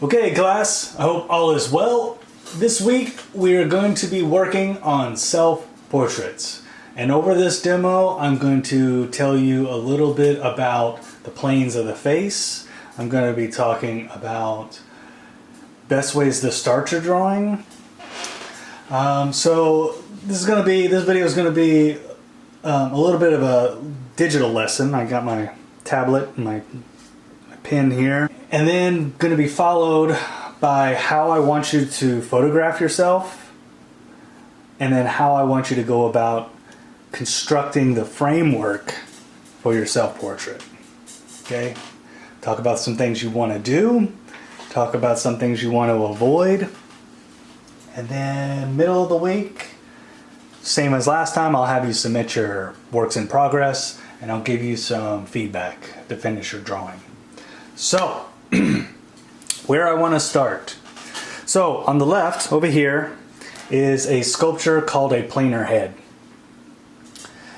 Okay, class, I hope all is well. This week we are going to be working on self-portraits. And over this demo, I'm going to tell you a little bit about the planes of the face. I'm going to be talking about best ways to start your drawing. So this video is going to be a little bit of a digital lesson. I got my tablet and my pen here. And then going to be followed by how I want you to photograph yourself, and then how I want you to go about constructing the framework for your self-portrait. Okay? Talk about some things you want to do, talk about some things you want to avoid, and then middle of the week, same as last time, I'll have you submit your works in progress, and I'll give you some feedback to finish your drawing. So, where I want to start. So, on the left, over here, is a sculpture called a planar head.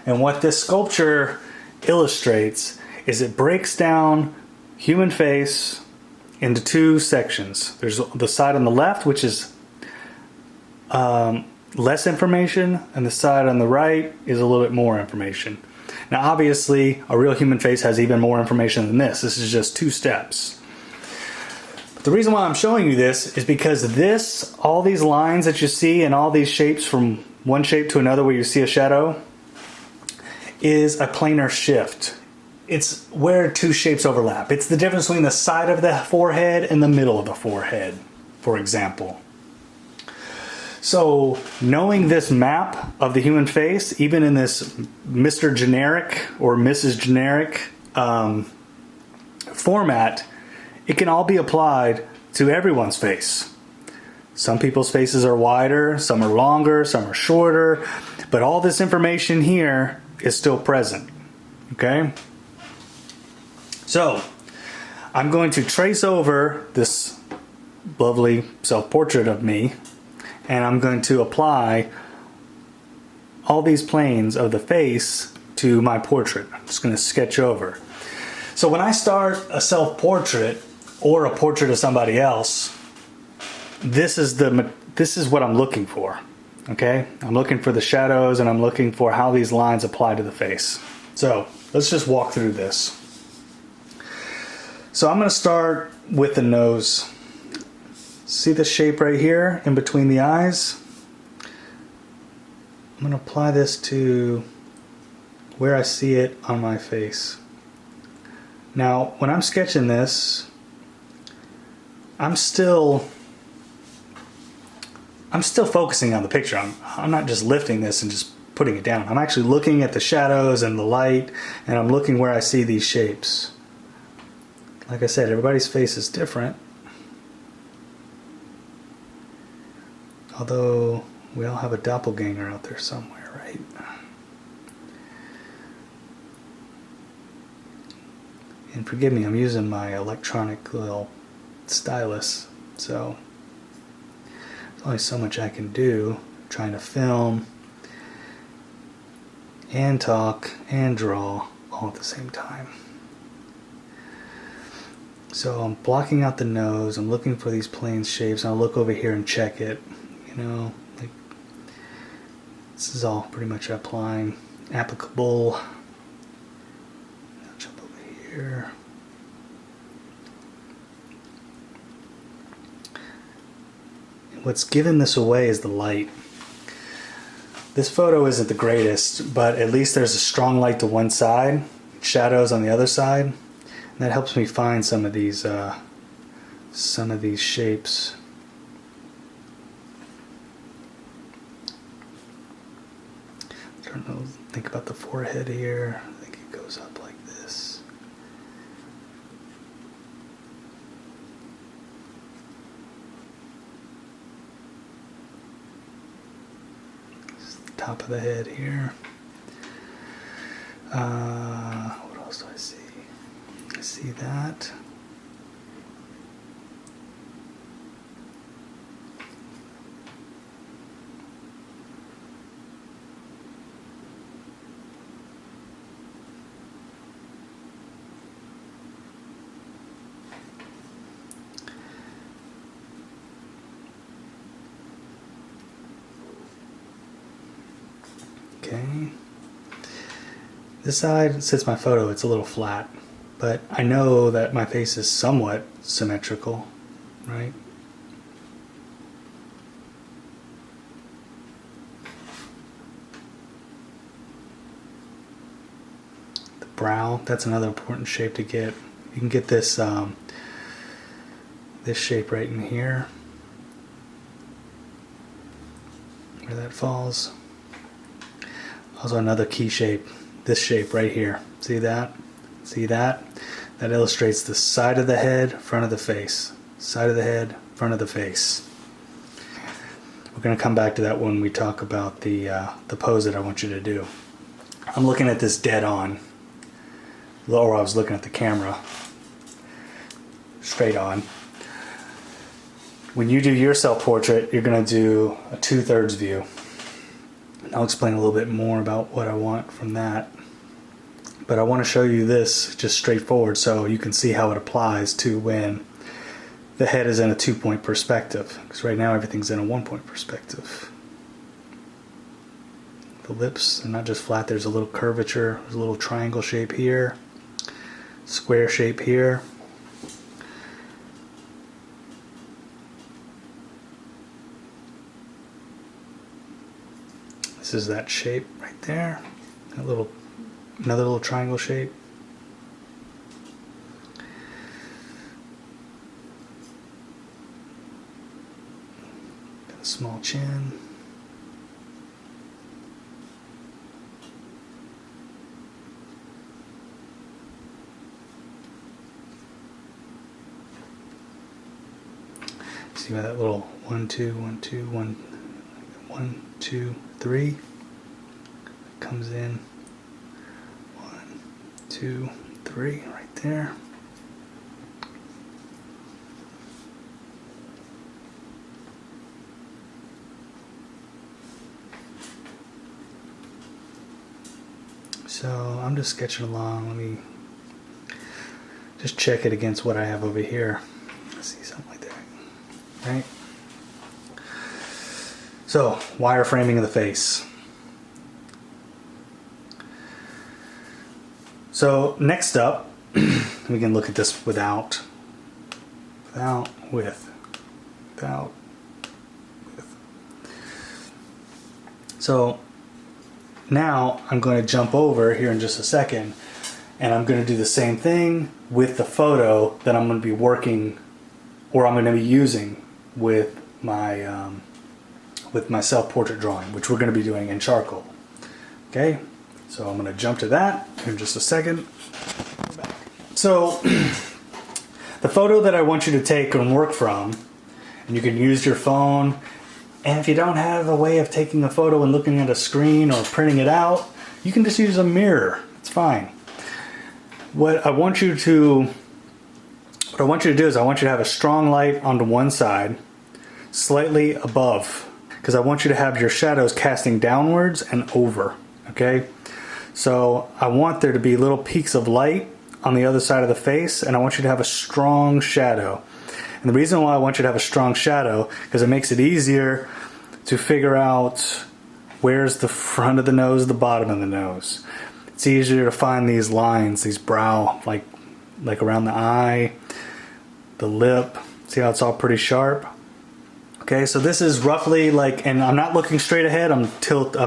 And what this sculpture illustrates is it breaks down human face into two sections. There's the side on the left, which is less information, and the side on the right is a little bit more information. Now obviously a real human face has even more information than this. This is just two steps. But the reason why I'm showing you this is because all these lines that you see and all these shapes from one shape to another where you see a shadow is a planar shift. It's where two shapes overlap. It's the difference between the side of the forehead and the middle of the forehead, for example. So knowing this map of the human face, even in this Mr. Generic or Mrs. Generic format, it can all be applied to everyone's face. Some people's faces are wider, some are longer, some are shorter, but all this information here is still present. Okay? So, I'm going to trace over this lovely self-portrait of me, and I'm going to apply all these planes of the face to my portrait. I'm just going to sketch over. So when I start a self-portrait or a portrait of somebody else, this is what I'm looking for. Okay? I'm looking for the shadows, and I'm looking for how these lines apply to the face. So let's just walk through this. So I'm going to start with the nose. See the shape right here in between the eyes? I'm going to apply this to where I see it on my face. Now, when I'm sketching this, I'm still focusing on the picture. I'm not just lifting this and just putting it down. I'm actually looking at the shadows and the light, and I'm looking where I see these shapes. Like I said, everybody's face is different. Although we all have a doppelganger out there somewhere, right? And forgive me, I'm using my electronic little stylus, so there's only so much I can do trying to film and talk and draw all at the same time. So I'm blocking out the nose, I'm looking for these plane shapes, and I'll look over here and check it. You know, like, this is all pretty much applicable. I'll jump over here. And what's giving this away is the light. This photo isn't the greatest, but at least there's a strong light to one side, shadows on the other side, and that helps me find some of these shapes. Think about the forehead here. I think it goes up like this. This is the top of the head here. What else do I see? I see that. Okay. This side sits my photo, it's a little flat, but I know that my face is somewhat symmetrical, right? The brow, that's another important shape to get. You can get this this shape right in here, where that falls. Also another key shape, this shape right here. See that? See that? That illustrates the side of the head, front of the face. Side of the head, front of the face. We're going to come back to that when we talk about the pose that I want you to do. I'm looking at this dead on. Or I was looking at the camera. Straight on. When you do your self-portrait, you're going to do a 2/3 view. And I'll explain a little bit more about what I want from that. But I want to show you this just straightforward so you can see how it applies to when the head is in a 2-point perspective. Because right now everything's in a 1-point perspective. The lips are not just flat, there's a little curvature, there's a little triangle shape here, square shape here. This is that shape right there. Another little triangle shape. Got a small chin. See how that little 1, 2, 1, 2, 1, 1, 2, 3 comes in. 1, 2, 3 right there. So I'm just sketching along. Let me just check it against what I have over here. Let's see, something like that. Right? So, wireframing of the face. So, next up, we can look at this without, with. So, now I'm going to jump over here in just a second, and I'm going to do the same thing with the photo that I'm going to be working, or I'm going to be using with my self-portrait drawing, which we're going to be doing in charcoal. Okay, so I'm going to jump to that in just a second. So the photo that I want you to take and work from, and you can use your phone, and if you don't have a way of taking a photo and looking at a screen or printing it out, you can just use a mirror. It's fine. What I want you to do is I want you to have a strong light onto one side, slightly above, because I want you to have your shadows casting downwards and over. Okay, so I want there to be little peaks of light on the other side of the face, and I want you to have a strong shadow. And the reason why I want you to have a strong shadow, because it makes it easier to figure out where's the front of the nose, the bottom of the nose. It's easier to find these lines, these brow, like around the eye, the lip. See how it's all pretty sharp? Okay, so this is roughly like, and I'm not looking straight ahead, I'm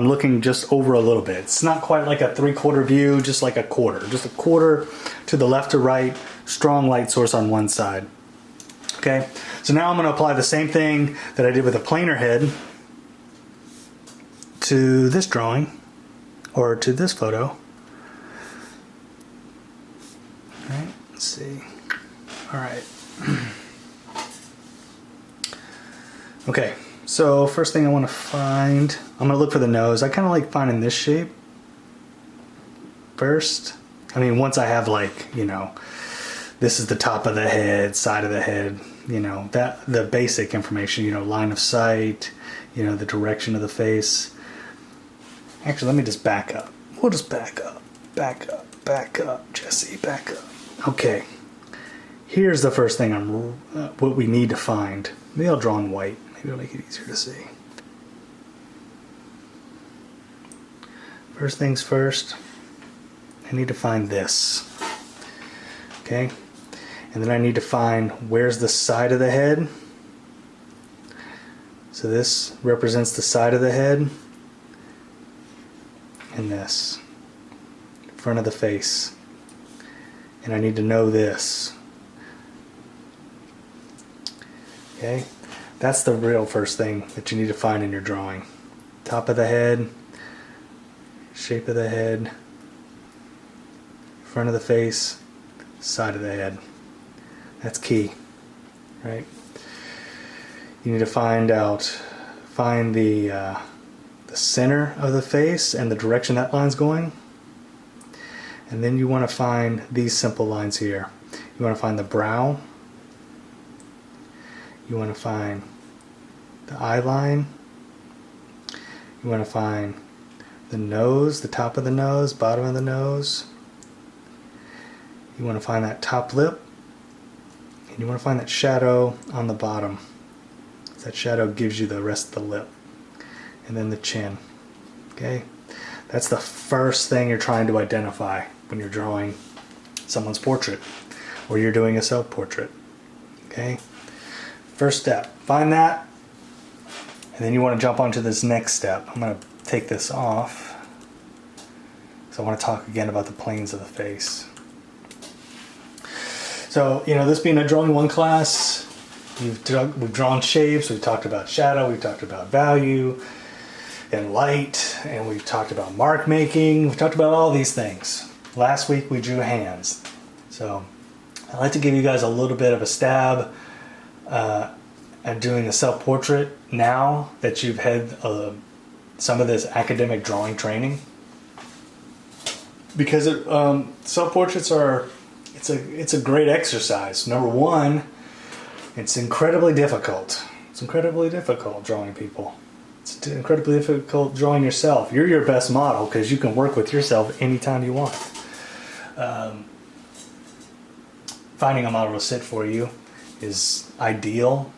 looking just over a little bit. It's not quite like a 3/4 view, just like a quarter. Just a quarter to the left or right, strong light source on one side. Okay, so now I'm going to apply the same thing that I did with a planer head to this drawing, or to this photo. All right, let's see. All right. Okay, so first thing I want to find, I'm going to look for the nose. I kind of like finding this shape first. I mean, once I have, like, you know, this is the top of the head, side of the head, you know, that the basic information, you know, line of sight, you know, the direction of the face. Actually, let me just back up. We'll just back up, Jesse, back up. Okay, here's the first thing what we need to find. Maybe I'll draw in white. Maybe it'll make it easier to see. first things first, I need to find this. Okay? And then I need to find where's the side of the head. So this represents the side of the head. And this, front of the face. And I need to know this. Okay? That's the real first thing that you need to find in your drawing. Top of the head, shape of the head, front of the face, side of the head. That's key, right? You need to find the center of the face and the direction that line's going. And then you want to find these simple lines here. You want to find the brow. You want to find the eye line. You want to find the nose, the top of the nose, bottom of the nose. You want to find that top lip. And you want to find that shadow on the bottom. That shadow gives you the rest of the lip. And then the chin. Okay? That's the first thing you're trying to identify when you're drawing someone's portrait or you're doing a self-portrait. Okay? First step, find that, and then you want to jump onto this next step. I'm going to take this off because I want to talk again about the planes of the face. So, this being a Drawing 1 class, we've drawn shapes, we've talked about shadow, we've talked about value and light, and we've talked about mark making, we've talked about all these things. Last week we drew hands. So I'd like to give you guys a little bit of a stab at doing a self-portrait now that you've had some of this academic drawing training. Because self-portraits it's a great exercise. Number one, it's incredibly difficult. It's incredibly difficult drawing people. It's incredibly difficult drawing yourself. You're your best model because you can work with yourself anytime you want. Finding a model to sit for you is ideal.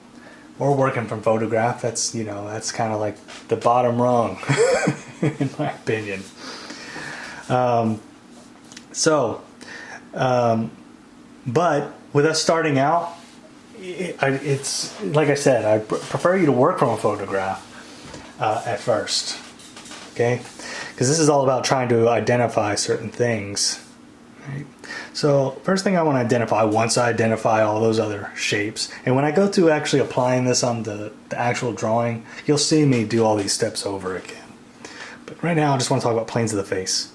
Or working from photograph, that's kind of like the bottom rung, in my opinion. But with us starting out, it's like I said, I prefer you to work from a photograph at first, okay? Because this is all about trying to identify certain things. Right? So first thing I want to identify, once I identify all those other shapes, and when I go to actually applying this on the actual drawing, you'll see me do all these steps over again. But right now I just want to talk about planes of the face.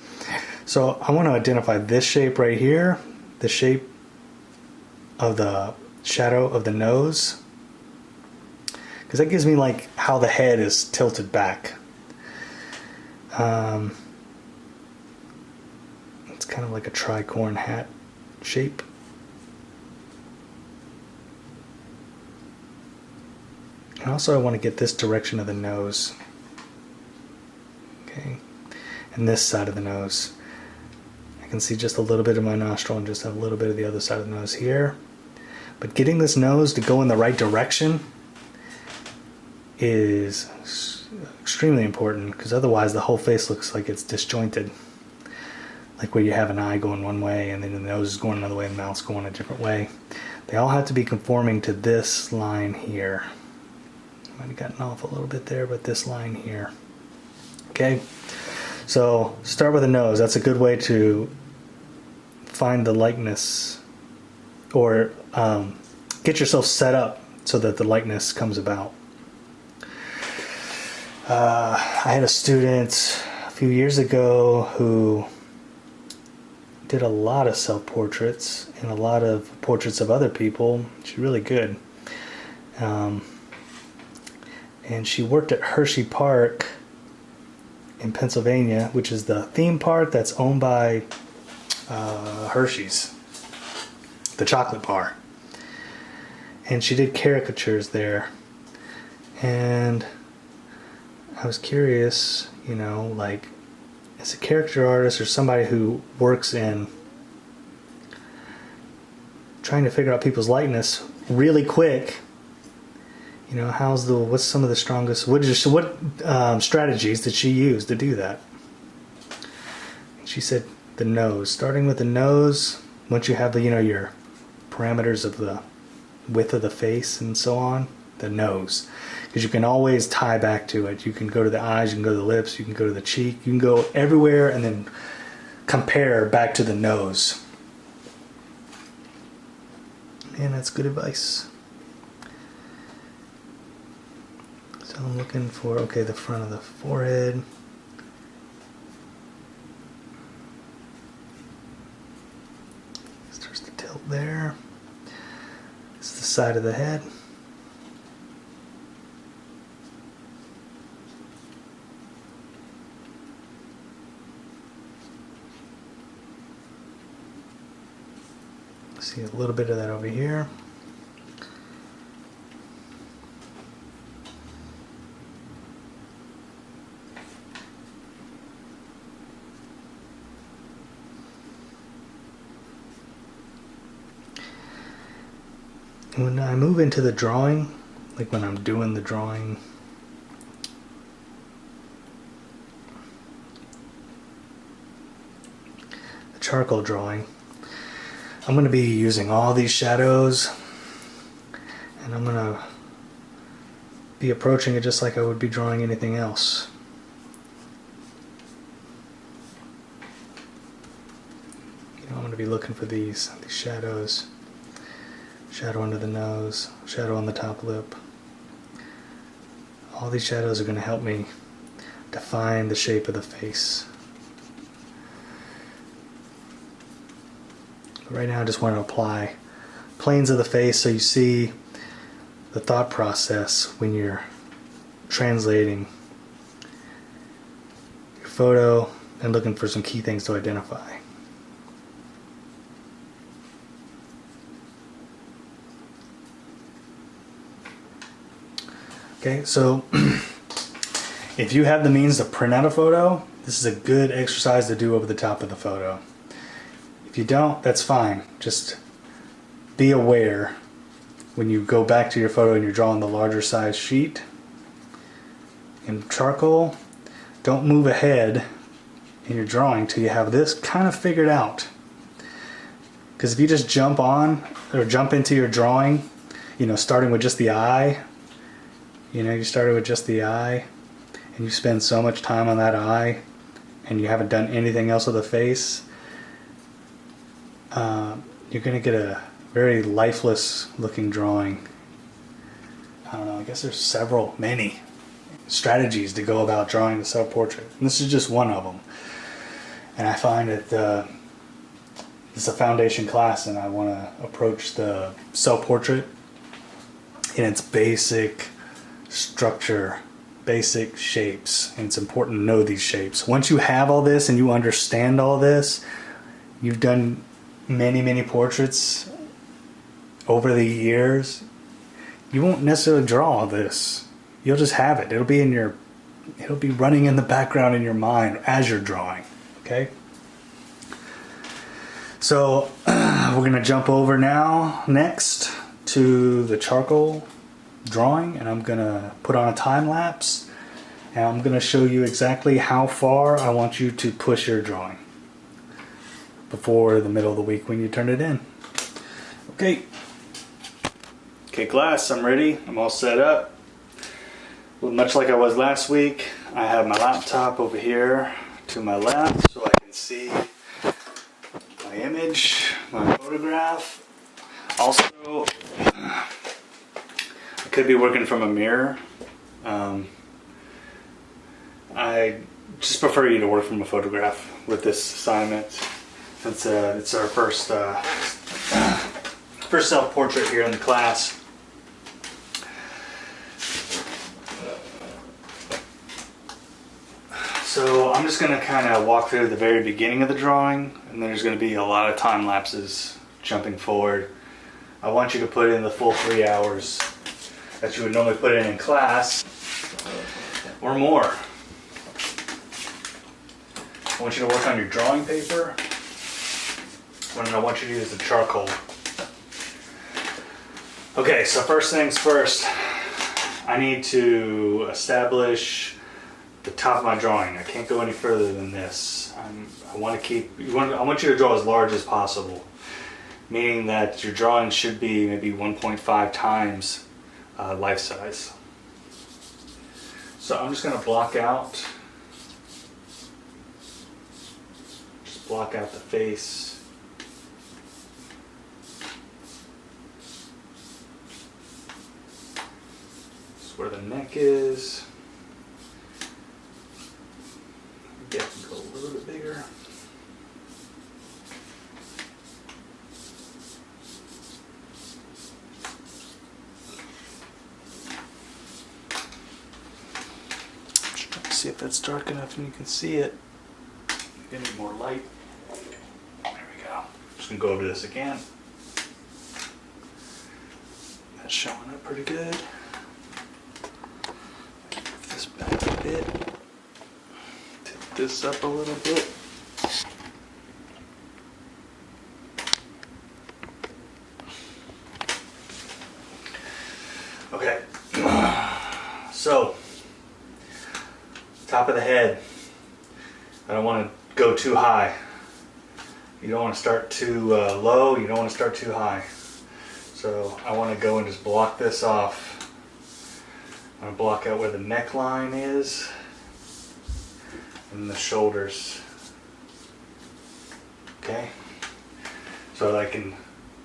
So I want to identify this shape right here, the shape of the shadow of the nose, because that gives me like how the head is tilted back. It's kind of like a tricorn hat shape. And also I want to get this direction of the nose. Okay. And this side of the nose. I can see just a little bit of my nostril and just have a little bit of the other side of the nose here. But getting this nose to go in the right direction is extremely important, because otherwise the whole face looks like it's disjointed. Like where you have an eye going one way and then the nose is going another way and the mouth's going a different way. They all have to be conforming to this line here. Might have gotten off a little bit there, but this line here. Okay, so start with the nose. That's a good way to find the likeness, or get yourself set up so that the likeness comes about. I had a student a few years ago who did a lot of self-portraits and a lot of portraits of other people. She's really good. And she worked at Hershey Park in Pennsylvania, which is the theme park that's owned by Hershey's, the chocolate bar. And she did caricatures there. And I was curious, like, as a character artist or somebody who works in trying to figure out people's likeness really quick, what's some of the strongest, what strategies did she use to do that? she said the nose. Starting with the nose, once you have the, your parameters of the width of the face and so on, the nose. Because you can always tie back to it. You can go to the eyes, you can go to the lips, you can go to the cheek, you can go everywhere and then compare back to the nose. And that's good advice. So I'm looking for, okay, the front of the forehead. Starts to tilt there. It's the side of the head. See a little bit of that over here. When I move into the drawing, like when I'm doing the drawing, the charcoal drawing, I'm going to be using all these shadows, and I'm going to be approaching it just like I would be drawing anything else. I'm going to be looking for these shadows. Shadow under the nose, shadow on the top lip. All these shadows are going to help me define the shape of the face. Right now I just want to apply planes of the face so you see the thought process when you're translating your photo and looking for some key things to identify. Okay, so if you have the means to print out a photo, this is a good exercise to do over the top of the photo. If you don't, that's fine. Just be aware when you go back to your photo and you're drawing the larger size sheet in charcoal, don't move ahead in your drawing till you have this kind of figured out. Because if you just jump on or jump into your drawing, starting with just the eye, you started with just the eye and you spend so much time on that eye and you haven't done anything else with the face, you're going to get a very lifeless looking drawing. I don't know, I guess there's many strategies to go about drawing the self-portrait. And this is just one of them. And I find that it's a foundation class and I want to approach the self-portrait in its basic structure, basic shapes, and it's important to know these shapes. Once you have all this and you understand all this, you've done many portraits over the years, you won't necessarily draw all this. You'll just have it. It'll be running in the background in your mind as you're drawing. Okay? So we're gonna jump over next to the charcoal drawing, and I'm gonna put on a time lapse and I'm gonna show you exactly how far I want you to push your drawing before the middle of the week when you turn it in. Okay class, I'm ready. I'm all set up. Well, much like I was last week, I have my laptop over here to my left so I can see my image, my photograph. Also, I could be working from a mirror. I just prefer you to work from a photograph with this assignment, since it's our first self-portrait here in the class. So I'm just going to kind of walk through the very beginning of the drawing, and then there's going to be a lot of time lapses jumping forward. I want you to put in the full 3 hours that you would normally put in class, or more. I want you to work on your drawing paper, and I want you to use the charcoal. Okay, so first things first, I need to establish the top of my drawing. I can't go any further than this. I want to keep. I want you to draw as large as possible, meaning that your drawing should be maybe 1.5 times life size. So I'm just going to block out. Just block out the face. This is where the neck is. Maybe I can go a little bit bigger. See if that's dark enough and you can see it. I need more light. There we go. Just gonna go over this again. That's showing up pretty good. Move this back a bit. Tilt this up a little bit. Okay. So. Top of the head. I don't want to go too high. You don't want to start too low. You don't want to start too high. So I want to go and just block this off. I'm going to block out where the neckline is and the shoulders. Okay? So that I can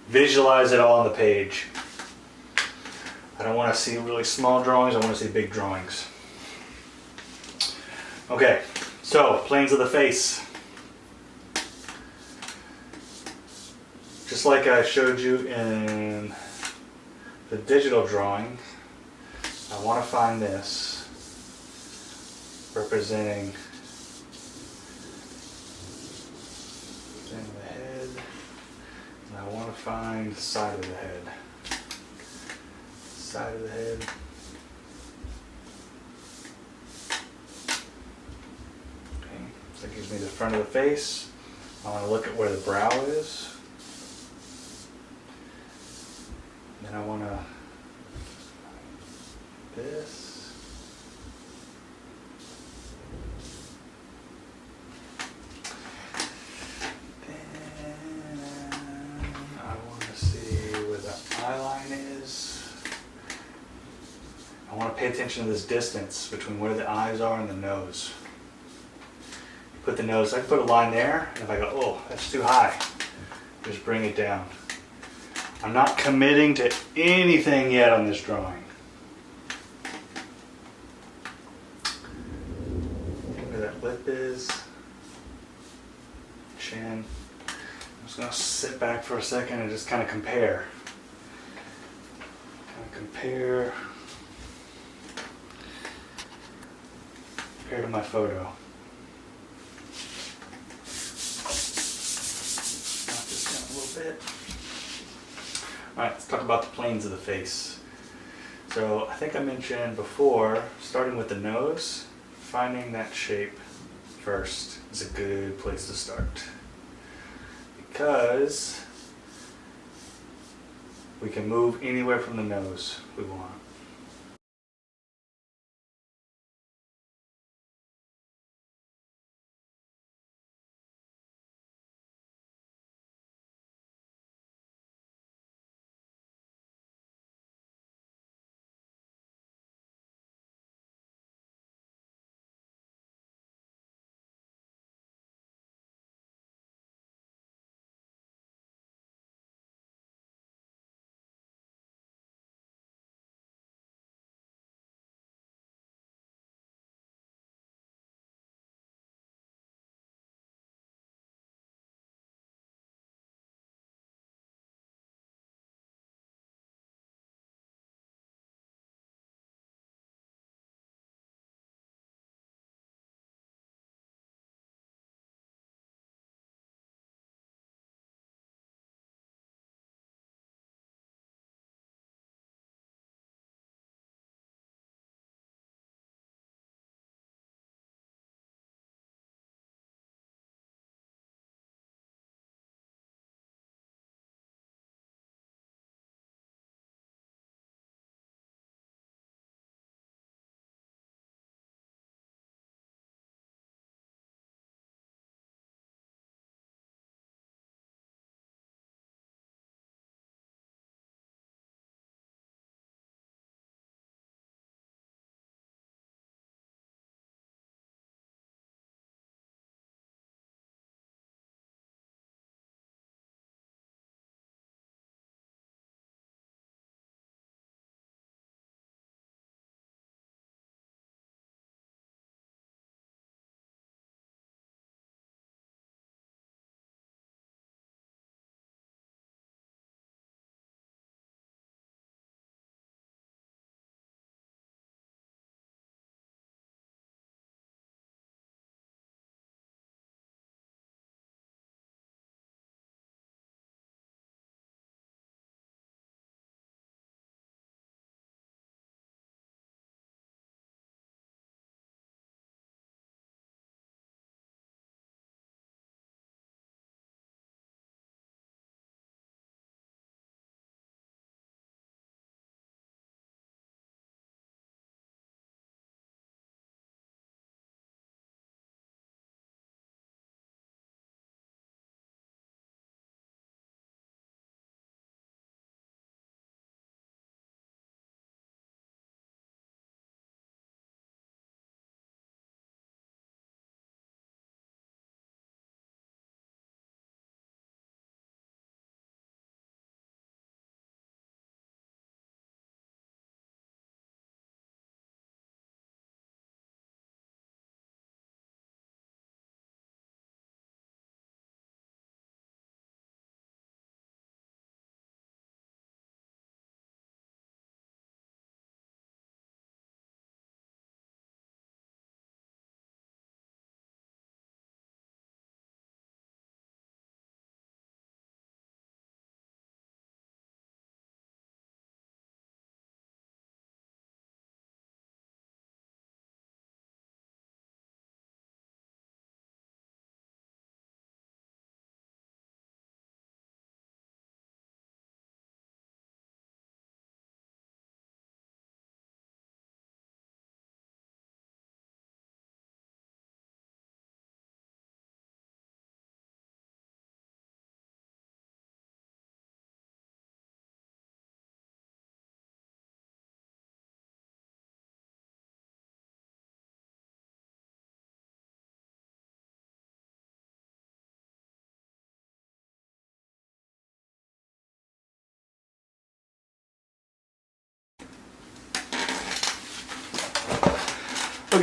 visualize it all on the page. I don't want to see really small drawings. I want to see big drawings. Okay, so planes of the face. Just like I showed you in the digital drawing, I want to find this representing the head, and I want to find the side of the head. Side of the head. That gives me the front of the face. I want to look at where the brow is. Then I want to this. Then I want to see where the eyeline is. I want to pay attention to this distance between where the eyes are and the nose. Put the nose, I can put a line there, and if I go, oh, that's too high, just bring it down. I'm not committing to anything yet on this drawing. Where that lip is, chin. I'm just going to sit back for a second and just kind of compare. Compare to my photo. Bit. Alright, let's talk about the planes of the face. So I think I mentioned before, starting with the nose, finding that shape first is a good place to start. Because we can move anywhere from the nose we want.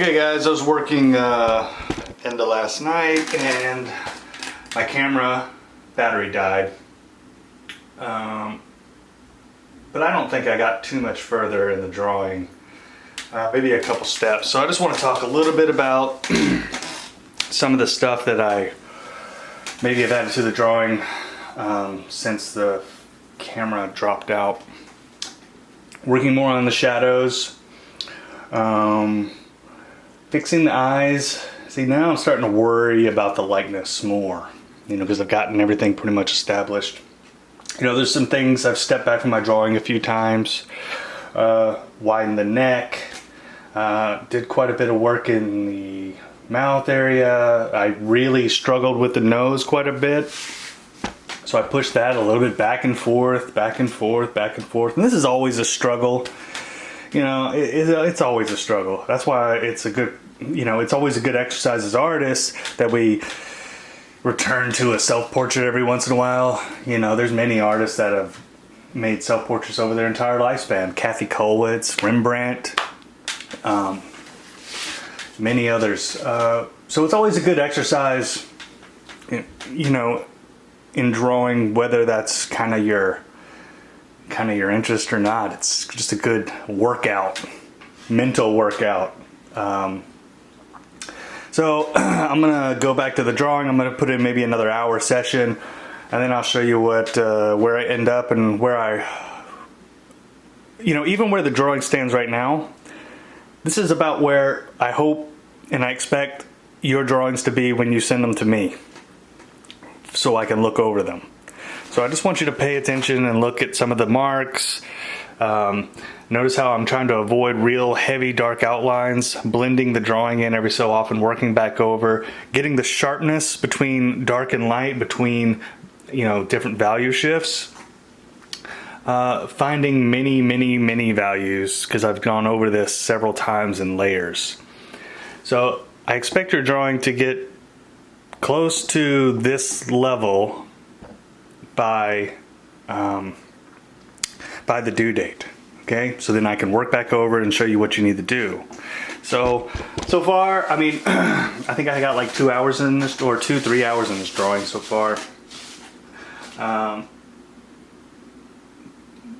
Okay guys, I was working into last night and my camera battery died. But I don't think I got too much further in the drawing. Maybe a couple steps. So I just want to talk a little bit about some of the stuff that I maybe have added to the drawing since the camera dropped out. Working more on the shadows. Fixing the eyes. See, now I'm starting to worry about the likeness more, you know, because I've gotten everything pretty much established. You know, there's some things I've stepped back from my drawing a few times. Widened the neck. Did quite a bit of work in the mouth area. I really struggled with the nose quite a bit. So I pushed that a little bit back and forth, back and forth, back and forth. And this is always a struggle. You know, it's always a struggle. That's why it's a good, you know, it's always a good exercise as artists that we return to a self-portrait every once in a while. You know, there's many artists that have made self-portraits over their entire lifespan. Kathy Kollwitz, Rembrandt, many others. So it's always a good exercise, you know, in drawing, whether that's kind of your interest or not. It's just a good workout, mental workout. So I'm gonna go back to the drawing. I'm gonna put in maybe another hour session, and then I'll show you what where I end up and where I, you know, even where the drawing stands right now. This is about where I hope and I expect your drawings to be when you send them to me, so I can look over them. So I just want you to pay attention and look at some of the marks. Notice how I'm trying to avoid real heavy dark outlines, blending the drawing in every so often, working back over, getting the sharpness between dark and light, between, you know, different value shifts. Finding many values, because I've gone over this several times in layers. So I expect your drawing to get close to this level by the due date. Okay, so then I can work back over and show you what you need to do. So far, I mean, I think I got like 2 hours in this, or 3 hours in this drawing so far.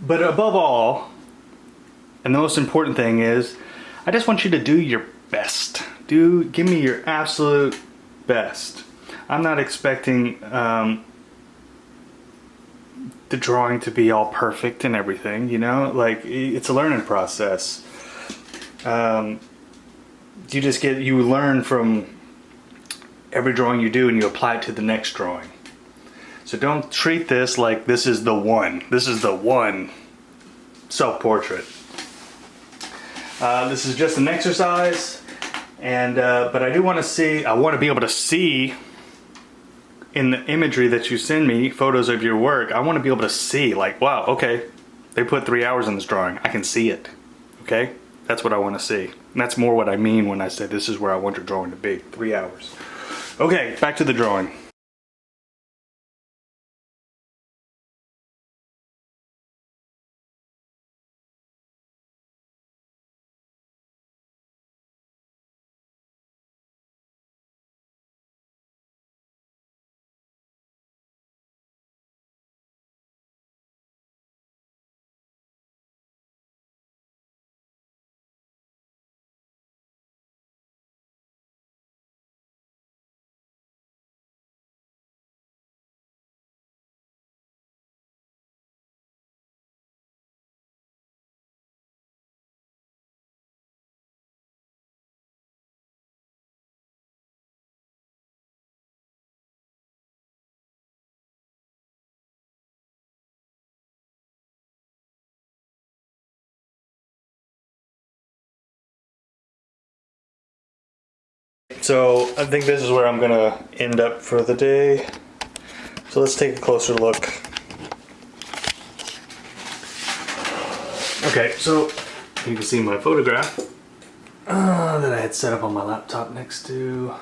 But above all, and the most important thing is, I just want you to do your best. Give me your absolute best. I'm not expecting the drawing to be all perfect and everything, you know, like it's a learning process. You learn from every drawing you do and you apply it to the next drawing. So don't treat this like this is the one self-portrait. This is just an exercise, and but I do want to see, I want to be able to see in the imagery that you send me, photos of your work. I want to be able to see, like, wow, okay, they put 3 hours in this drawing. I can see it, okay? That's what I want to see. And that's more what I mean when I say this is where I want your drawing to be, 3 hours. Okay, back to the drawing. So I think this is where I'm gonna end up for the day. So let's take a closer look. Okay, so you can see my photograph that I had set up on my laptop next to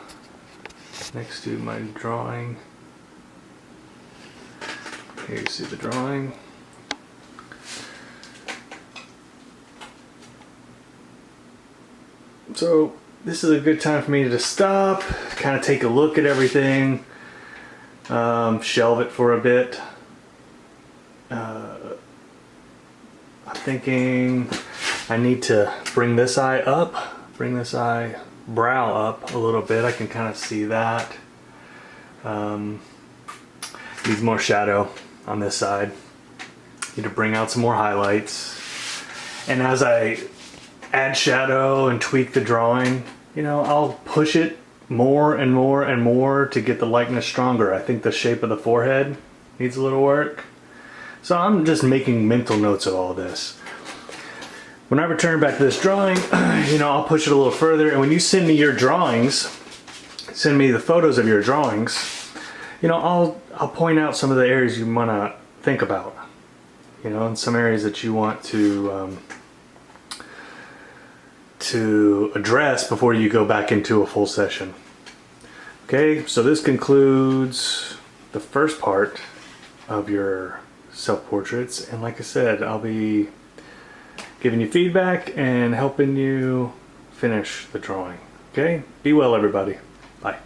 my drawing. Here you see the drawing. So this is a good time for me to stop, kind of take a look at everything, shelve it for a bit. I'm thinking I need to bring this eye up, bring this eyebrow up a little bit. I can kind of see that. Needs more shadow on this side. Need to bring out some more highlights. And as I add shadow and tweak the drawing, you know, I'll push it more and more and more to get the likeness stronger. I think the shape of the forehead needs a little work. So I'm just making mental notes of all this. When I return back to this drawing, you know, I'll push it a little further. And when you send me your drawings, send me the photos of your drawings, you know, I'll point out some of the areas you want to think about, you know, and some areas that you want to address before you go back into a full session. Okay, so this concludes the first part of your self-portraits, and like I said, I'll be giving you feedback and helping you finish the drawing. Okay, be well everybody. Bye.